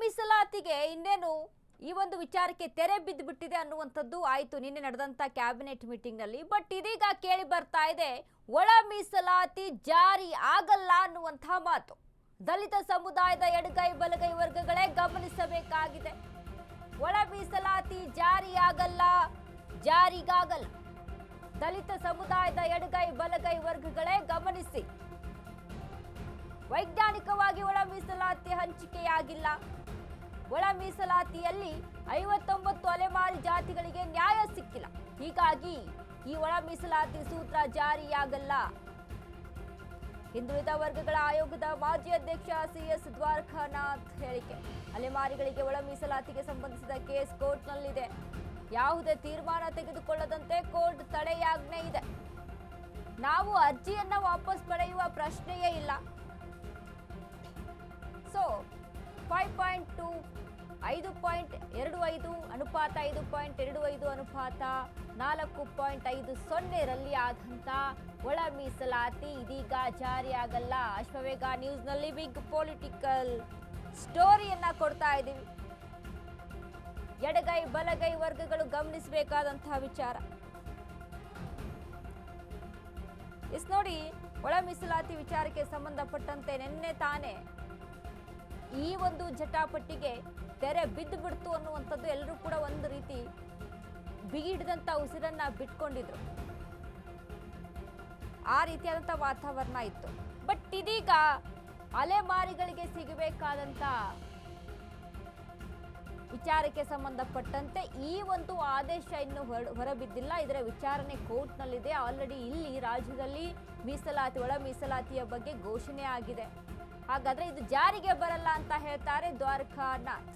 ಮೀಸಲಾತಿಗೆ ಇನ್ನೇನು ಈ ಒಂದು ವಿಚಾರಕ್ಕೆ ತೆರೆ ಬಿದ್ದು ಬಿಟ್ಟಿದೆ ಅನ್ನುವಂಥದ್ದು ಆಯಿತು ನಿನ್ನೆ ನಡೆದಂತ ಕ್ಯಾಬಿನೆಟ್ ಮೀಟಿಂಗ್ ನಲ್ಲಿ. ಬಟ್ ಇದೀಗ ಕೇಳಿ ಬರ್ತಾ ಇದೆ ಒಳ ಮೀಸಲಾತಿ ಜಾರಿ ಆಗಲ್ಲ ಅನ್ನುವಂಥ ಮಾತು. ದಲಿತ ಸಮುದಾಯದ ಎಡಗೈ ಬಲಗೈ ವರ್ಗಗಳೇ ಗಮನಿಸಬೇಕಾಗಿದೆ. ಒಳ ಮೀಸಲಾತಿ ಜಾರಿಗಾಗಲ್ಲ. ದಲಿತ ಸಮುದಾಯದ ಎಡಗೈ ಬಲಗೈ ವರ್ಗಗಳೇ ಗಮನಿಸಿ. ವೈಜ್ಞಾನಿಕವಾಗಿ ಒಳ ಮೀಸಲಾತಿ ಹಂಚಿಕೆಯಾಗಿಲ್ಲ. ಒಳ ಮೀಸಲಾತಿಯಲ್ಲಿ 59 ಅಲೆಮಾರಿ ಜಾತಿಗಳಿಗೆ ನ್ಯಾಯ ಸಿಕ್ಕಿಲ್ಲ. ಹೀಗಾಗಿ ಈ ಒಳ ಮೀಸಲಾತಿ ಸೂತ್ರ ಜಾರಿಯಾಗಲ್ಲ. ಹಿಂದುಳಿದ ವರ್ಗಗಳ ಆಯೋಗದ ಮಾಜಿ ಅಧ್ಯಕ್ಷ ಸಿಎಸ್ ದ್ವಾರಕಾನಾಥ್ ಹೇಳಿಕೆ. ಅಲೆಮಾರಿಗಳಿಗೆ ಒಳ ಮೀಸಲಾತಿಗೆ ಸಂಬಂಧಿಸಿದ ಕೇಸ್ ಕೋರ್ಟ್ನಲ್ಲಿದೆ. ಯಾವುದೇ ತೀರ್ಮಾನ ತೆಗೆದುಕೊಳ್ಳದಂತೆ ಕೋರ್ಟ್ ತಡೆಯಾಜ್ಞೆ ಇದೆ. ನಾವು ಅರ್ಜಿಯನ್ನ ವಾಪಸ್ ಪಡೆಯುವ ಪ್ರಶ್ನೆಯೇ ಇಲ್ಲ. ಸೊ 5.2 5.25 ಅನುಪಾತ 5.25 ಅನುಪಾತ 4.50 ರಲ್ಲಿ ಆದಂತ ಒಳ ಮೀಸಲಾತಿ ಇದೀಗ ಜಾರಿಯಾಗಲ್ಲ. ಅಶ್ವವೇಗ ನ್ಯೂಸ್ನಲ್ಲಿ ಬಿಗ್ ಪೊಲಿಟಿಕಲ್ ಸ್ಟೋರಿಯನ್ನ ಕೊಡ್ತಾ ಇದ್ದೀವಿ. ಎಡಗೈ ಬಲಗೈ ವರ್ಗಗಳು ಗಮನಿಸಬೇಕಾದಂತಹ ವಿಚಾರ. ನೋಡಿ, ಒಳ ಮೀಸಲಾತಿ ವಿಚಾರಕ್ಕೆ ಸಂಬಂಧಪಟ್ಟಂತೆ ನಿನ್ನೆ ತಾನೇ ಈ ಒಂದು ಜಟಾಪಟಿಗೆ ತೆರೆ ಬಿದ್ದು ಬಿಡ್ತು ಅನ್ನುವಂಥದ್ದು ಎಲ್ಲರೂ ಕೂಡ ಒಂದು ರೀತಿ ಬಿಗಿಡಿದಂತ ಉಸಿರನ್ನ ಬಿಟ್ಕೊಂಡಿದ್ರು. ಆ ರೀತಿಯಾದಂಥ ವಾತಾವರಣ ಇತ್ತು. ಬಟ್ ಇದೀಗ ಅಲೆಮಾರಿಗಳಿಗೆ ಸಿಗಬೇಕಾದಂತ ವಿಚಾರಕ್ಕೆ ಸಂಬಂಧಪಟ್ಟಂತೆ ಈ ಒಂದು ಆದೇಶ ಇನ್ನು ಹೊರಬಿದ್ದಿಲ್ಲ. ಇದರ ವಿಚಾರಣೆ ಕೋರ್ಟ್ನಲ್ಲಿದೆ. ಆಲ್ರೆಡಿ ಇಲ್ಲಿ ರಾಜ್ಯದಲ್ಲಿ ಮೀಸಲಾತಿ ಒಳ ಮೀಸಲಾತಿಯ ಬಗ್ಗೆ ಘೋಷಣೆ ಆಗಿದೆ. ಹಾಗಾದ್ರೆ ಇದು ಜಾರಿಗೆ ಬರಲ್ಲ ಅಂತ ಹೇಳ್ತಾರೆ ದ್ವಾರಕಾನಾಥ್.